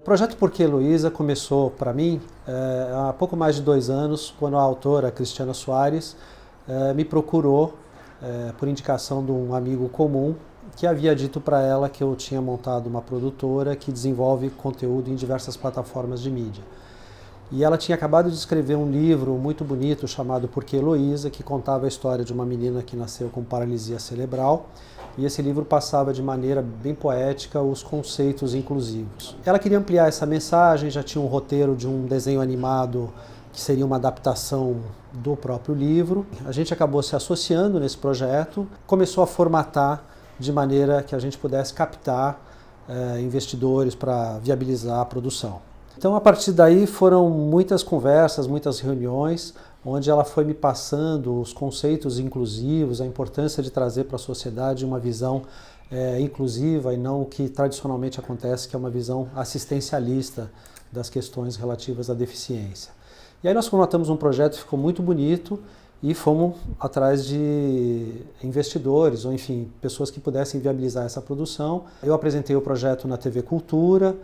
O projeto Porque Heloísa começou para mim há pouco mais de 2 anos, quando a autora Cristiana Soares me procurou por indicação de um amigo comum que havia dito para ela que eu tinha montado uma produtora que desenvolve conteúdo em diversas plataformas de mídia. E ela tinha acabado de escrever um livro muito bonito chamado Porque Heloísa, que contava a história de uma menina que nasceu com paralisia cerebral. E esse livro passava de maneira bem poética os conceitos inclusivos. Ela queria ampliar essa mensagem, já tinha um roteiro de um desenho animado que seria uma adaptação do próprio livro. A gente acabou se associando nesse projeto, começou a formatar de maneira que a gente pudesse captar investidores para viabilizar a produção. Então, a partir daí, foram muitas conversas, muitas reuniões, onde ela foi me passando os conceitos inclusivos, a importância de trazer para a sociedade uma visão inclusiva e não o que tradicionalmente acontece, que é uma visão assistencialista das questões relativas à deficiência. E aí nós formatamos um projeto que ficou muito bonito e fomos atrás de investidores, ou enfim, pessoas que pudessem viabilizar essa produção. Eu apresentei o projeto na TV Cultura,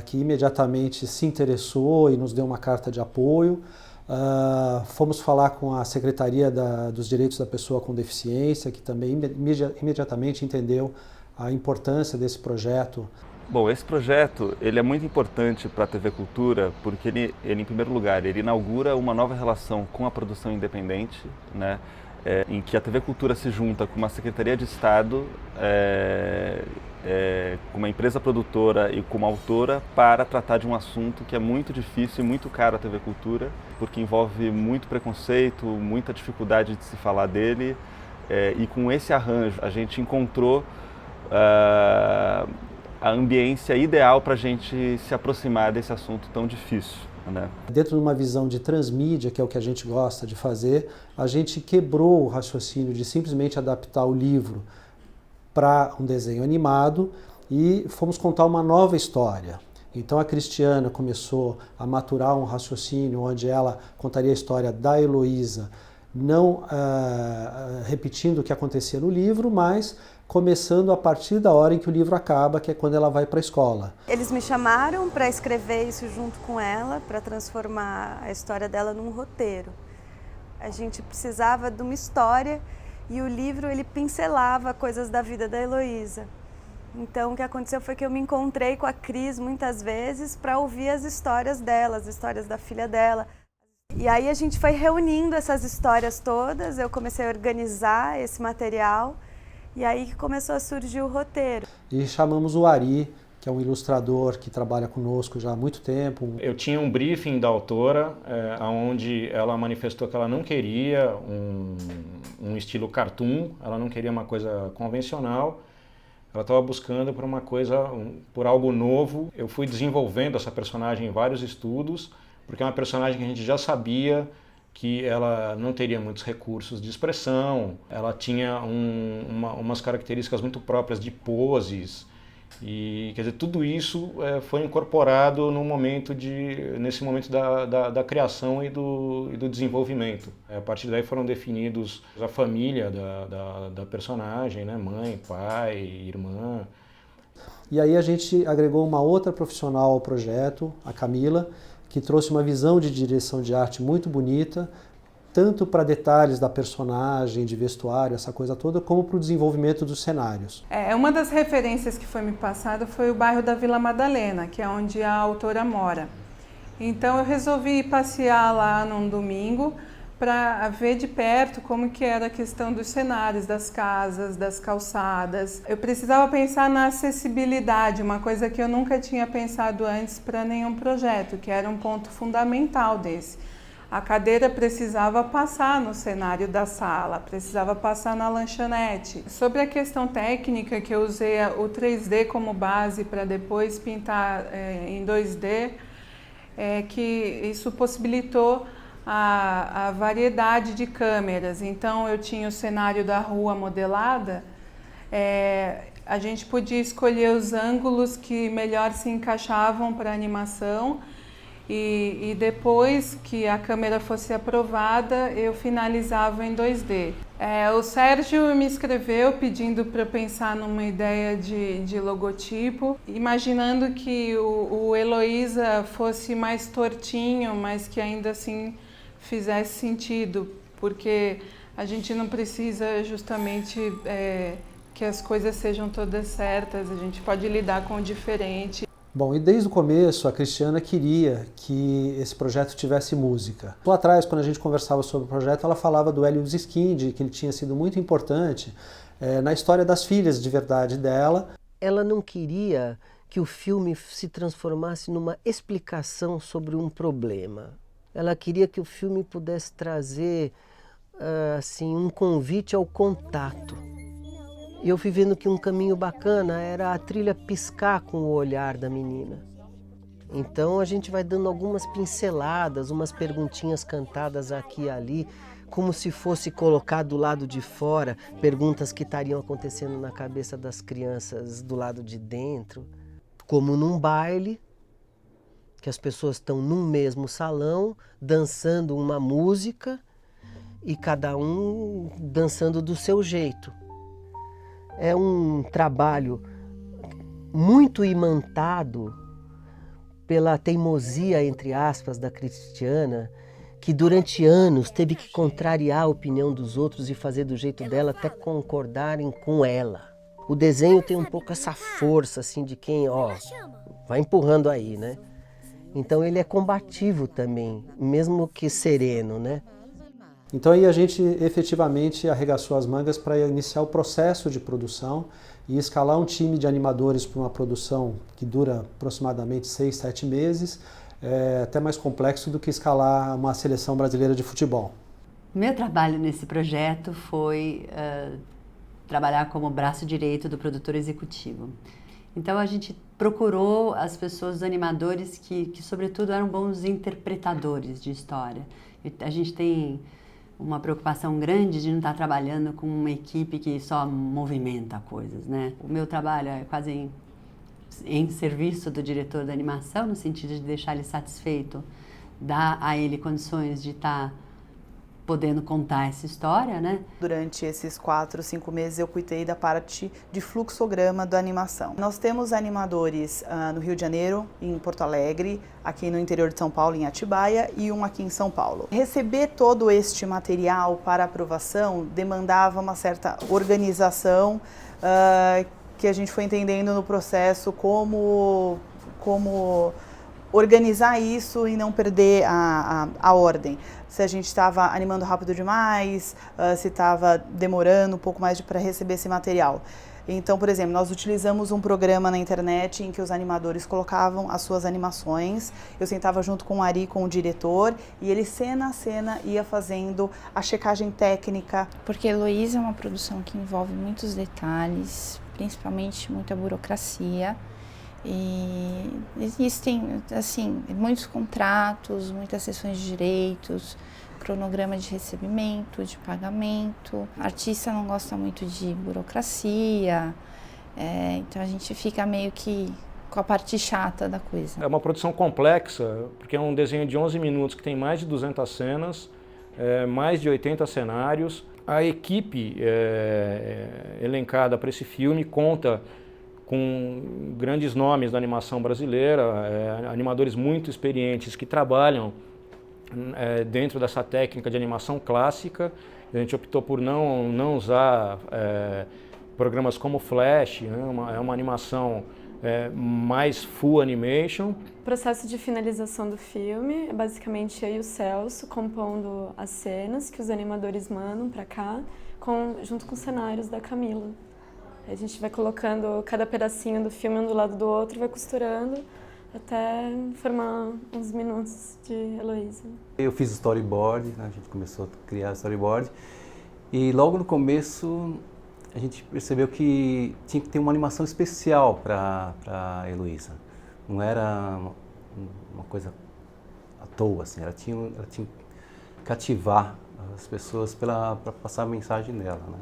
que imediatamente se interessou e nos deu uma carta de apoio. Fomos falar com a Secretaria dos Direitos da Pessoa com Deficiência, que também imediatamente entendeu a importância desse projeto. Bom, esse projeto ele é muito importante para a TV Cultura porque ele, em primeiro lugar, ele inaugura uma nova relação com a produção independente, né? Em que a TV Cultura se junta com uma Secretaria de Estado, com uma empresa produtora e com uma autora para tratar de um assunto que é muito difícil e muito caro à TV Cultura, porque envolve muito preconceito, muita dificuldade de se falar dele, e com esse arranjo a gente encontrou a ambiência ideal para a gente se aproximar desse assunto tão difícil, né? Dentro de uma visão de transmídia, que é o que a gente gosta de fazer, a gente quebrou o raciocínio de simplesmente adaptar o livro para um desenho animado e fomos contar uma nova história. Então a Cristiana começou a maturar um raciocínio onde ela contaria a história da Heloísa, não repetindo o que acontecia no livro, mas começando a partir da hora em que o livro acaba, que é quando ela vai para a escola. Eles me chamaram para escrever isso junto com ela, para transformar a história dela num roteiro. A gente precisava de uma história e o livro ele pincelava coisas da vida da Heloísa. Então o que aconteceu foi que eu me encontrei com a Cris muitas vezes para ouvir as histórias dela, as histórias da filha dela. E aí a gente foi reunindo essas histórias todas, eu comecei a organizar esse material e aí que começou a surgir o roteiro. E chamamos o Ari, que é um ilustrador que trabalha conosco já há muito tempo. Eu tinha um briefing da autora, onde ela manifestou que ela não queria um estilo cartoon, ela não queria uma coisa convencional, ela estava buscando por uma coisa, por algo novo. Eu fui desenvolvendo essa personagem em vários estudos, porque é uma personagem que a gente já sabia que ela não teria muitos recursos de expressão, ela tinha umas características muito próprias de poses, e quer dizer, tudo isso foi incorporado nesse momento da criação e do desenvolvimento. A partir daí foram definidos a família da personagem, né? Mãe, pai, irmã. E aí a gente agregou uma outra profissional ao projeto, a Camila, que trouxe uma visão de direção de arte muito bonita, tanto para detalhes da personagem, de vestuário, essa coisa toda, como para o desenvolvimento dos cenários. Uma das referências que foi me passada foi o bairro da Vila Madalena, que é onde a autora mora. Então eu resolvi passear lá num domingo para ver de perto como que era a questão dos cenários, das casas, das calçadas. Eu precisava pensar na acessibilidade, uma coisa que eu nunca tinha pensado antes para nenhum projeto, que era um ponto fundamental desse. A cadeira precisava passar no cenário da sala, precisava passar na lanchonete. Sobre a questão técnica, que eu usei o 3D como base para depois pintar em 2D, que isso possibilitou a variedade de câmeras. Então eu tinha o cenário da rua modelada, a gente podia escolher os ângulos que melhor se encaixavam para a animação e depois que a câmera fosse aprovada, eu finalizava em 2D. O Sérgio me escreveu pedindo para eu pensar numa ideia de logotipo, imaginando que o Heloísa fosse mais tortinho, mas que ainda assim fizesse sentido, porque a gente não precisa justamente que as coisas sejam todas certas, a gente pode lidar com o diferente. Bom, e desde o começo a Cristiana queria que esse projeto tivesse música. Lá atrás, quando a gente conversava sobre o projeto, ela falava do Hélio Zisquinde, que ele tinha sido muito importante na história das filhas de verdade dela. Ela não queria que o filme se transformasse numa explicação sobre um problema. Ela queria que o filme pudesse trazer assim, um convite ao contato. E eu fui vendo que um caminho bacana era a trilha piscar com o olhar da menina. Então a gente vai dando algumas pinceladas, umas perguntinhas cantadas aqui e ali, como se fosse colocar do lado de fora perguntas que estariam acontecendo na cabeça das crianças do lado de dentro. Como num baile, que as pessoas estão num mesmo salão, dançando uma música e cada um dançando do seu jeito. É um trabalho muito imantado pela teimosia, entre aspas, da Cristiana, que durante anos teve que contrariar a opinião dos outros e fazer do jeito dela até concordarem com ela. O desenho tem um pouco essa força assim de quem, vai empurrando aí, né? Então ele é combativo também, mesmo que sereno, né? Então aí a gente efetivamente arregaçou as mangas para iniciar o processo de produção e escalar um time de animadores para uma produção que dura aproximadamente 6, 7 meses, até mais complexo do que escalar uma seleção brasileira de futebol. Meu trabalho nesse projeto foi trabalhar como braço direito do produtor executivo. Então a gente procurou as pessoas, os animadores que sobretudo eram bons interpretadores de história. A gente tem uma preocupação grande de não estar trabalhando com uma equipe que só movimenta coisas, né? O meu trabalho é quase em serviço do diretor da animação, no sentido de deixar ele satisfeito, dar a ele condições de estar podendo contar essa história, né? Durante esses 4, 5 meses eu cuidei da parte de fluxograma da animação. Nós temos animadores no Rio de Janeiro, em Porto Alegre, aqui no interior de São Paulo, em Atibaia, e um aqui em São Paulo. Receber todo este material para aprovação demandava uma certa organização que a gente foi entendendo no processo como organizar isso e não perder a ordem. Se a gente estava animando rápido demais, se estava demorando um pouco mais para receber esse material. Então, por exemplo, nós utilizamos um programa na internet em que os animadores colocavam as suas animações. Eu sentava junto com o Ari, com o diretor, e ele cena a cena ia fazendo a checagem técnica. Porque Heloísa é uma produção que envolve muitos detalhes, principalmente muita burocracia. E existem, assim, muitos contratos, muitas sessões de direitos, cronograma de recebimento, de pagamento. O artista não gosta muito de burocracia, então a gente fica meio que com a parte chata da coisa. É uma produção complexa, porque é um desenho de 11 minutos que tem mais de 200 cenas, mais de 80 cenários. A equipe elencada para esse filme conta com grandes nomes da animação brasileira, animadores muito experientes que trabalham dentro dessa técnica de animação clássica. A gente optou por não usar programas como Flash, né? É uma animação mais full animation. O processo de finalização do filme é basicamente eu e o Celso compondo as cenas que os animadores mandam para cá, junto com os cenários da Camila. A gente vai colocando cada pedacinho do filme um do lado do outro, vai costurando até formar uns minutos de Heloísa. Eu fiz o storyboard, né? A gente começou a criar o storyboard e logo no começo a gente percebeu que tinha que ter uma animação especial para a Heloísa. Não era uma coisa à toa, assim. Ela tinha que cativar as pessoas para passar a mensagem dela, né?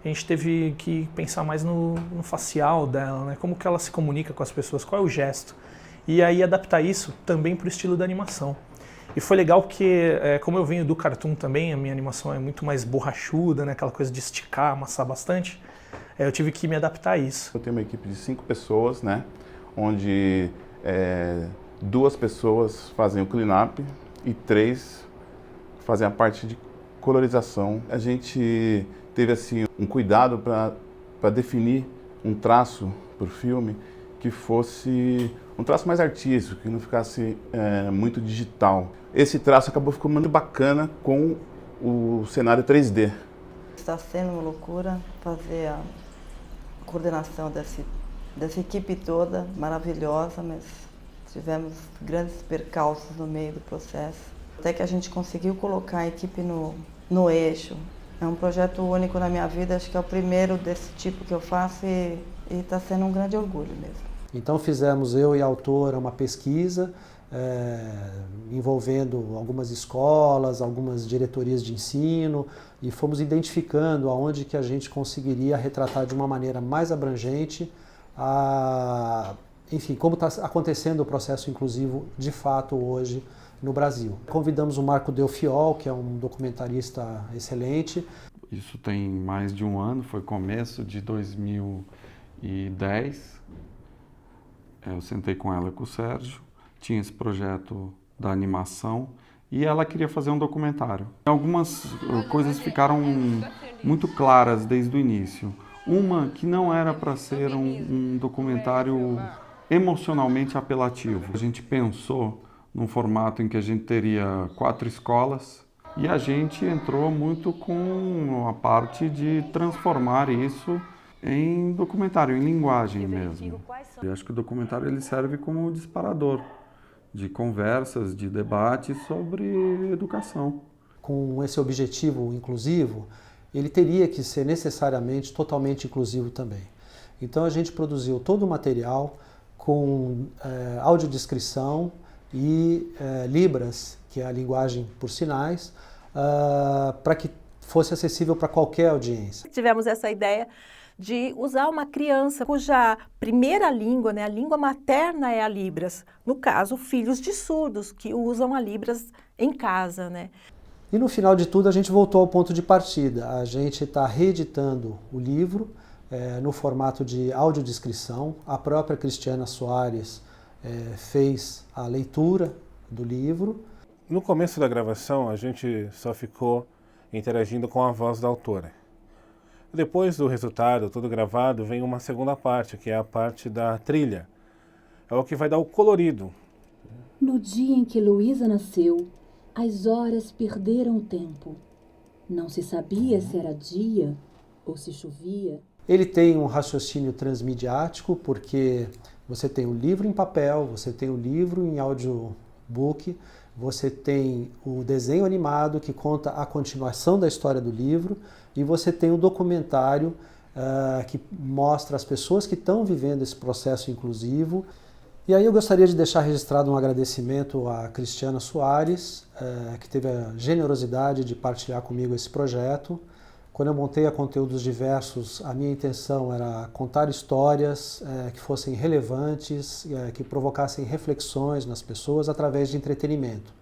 A gente teve que pensar mais no facial dela, né? Como que ela se comunica com as pessoas, qual é o gesto. e aí adaptar isso também para o estilo da animação. E foi legal porque, como eu venho do cartoon também, a minha animação é muito mais borrachuda, né? Aquela coisa de esticar, amassar bastante, eu tive que me adaptar a isso. Eu tenho uma equipe de 5 pessoas, né? Onde 2 pessoas fazem o clean-up e 3 fazem a parte de colorização. A gente teve assim, um cuidado para definir um traço para o filme que fosse um traço mais artístico, que não ficasse muito digital. Esse traço acabou ficando muito bacana com o cenário 3D. Está sendo uma loucura fazer a coordenação dessa equipe toda, maravilhosa, mas tivemos grandes percalços no meio do processo. Até que a gente conseguiu colocar a equipe no eixo. É um projeto único na minha vida, acho que é o primeiro desse tipo que eu faço e está sendo um grande orgulho mesmo. Então fizemos, eu e a autora, uma pesquisa envolvendo algumas escolas, algumas diretorias de ensino e fomos identificando aonde que a gente conseguiria retratar de uma maneira mais abrangente enfim, como está acontecendo o processo inclusivo de fato hoje no Brasil. Convidamos o Marco Delfiol, que é um documentarista excelente. Isso tem mais de um ano, foi começo de 2010. Eu sentei com ela e com o Sérgio, tinha esse projeto da animação e ela queria fazer um documentário. Algumas coisas ficaram muito claras desde o início. Uma que não era para ser um documentário emocionalmente apelativo. A gente pensou num formato em que a gente teria 4 escolas e a gente entrou muito com a parte de transformar isso em documentário, em linguagem mesmo. Eu acho que o documentário ele serve como disparador de conversas, de debates sobre educação. Com esse objetivo inclusivo, ele teria que ser necessariamente totalmente inclusivo também. Então a gente produziu todo o material com audiodescrição e Libras, que é a linguagem por sinais, para que fosse acessível para qualquer audiência. Tivemos essa ideia de usar uma criança cuja primeira língua, né, a língua materna é a Libras. No caso, filhos de surdos que usam a Libras em casa, né? E no final de tudo a gente voltou ao ponto de partida. A gente está reeditando o livro no formato de audiodescrição. A própria Cristiana Soares fez a leitura do livro. No começo da gravação a gente só ficou interagindo com a voz da autora. Depois do resultado, todo gravado, vem uma segunda parte, que é a parte da trilha. É o que vai dar o colorido. No dia em que Heloísa nasceu, as horas perderam o tempo. Não se sabia se era dia ou se chovia. Ele tem um raciocínio transmediático, porque você tem o livro em papel, você tem o livro em audiobook, você tem o desenho animado que conta a continuação da história do livro e você tem o documentário que mostra as pessoas que estão vivendo esse processo inclusivo. E aí eu gostaria de deixar registrado um agradecimento à Cristiana Soares, que teve a generosidade de partilhar comigo esse projeto. Quando eu montei a Conteúdos Diversos, a minha intenção era contar histórias que fossem relevantes, que provocassem reflexões nas pessoas através de entretenimento.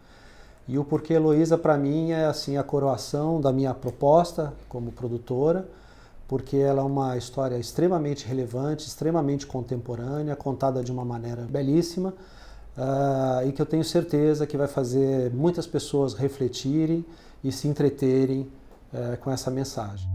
E o Porquê Heloísa, para mim, é assim, a coroação da minha proposta como produtora, porque ela é uma história extremamente relevante, extremamente contemporânea, contada de uma maneira belíssima, e que eu tenho certeza que vai fazer muitas pessoas refletirem e se entreterem com essa mensagem.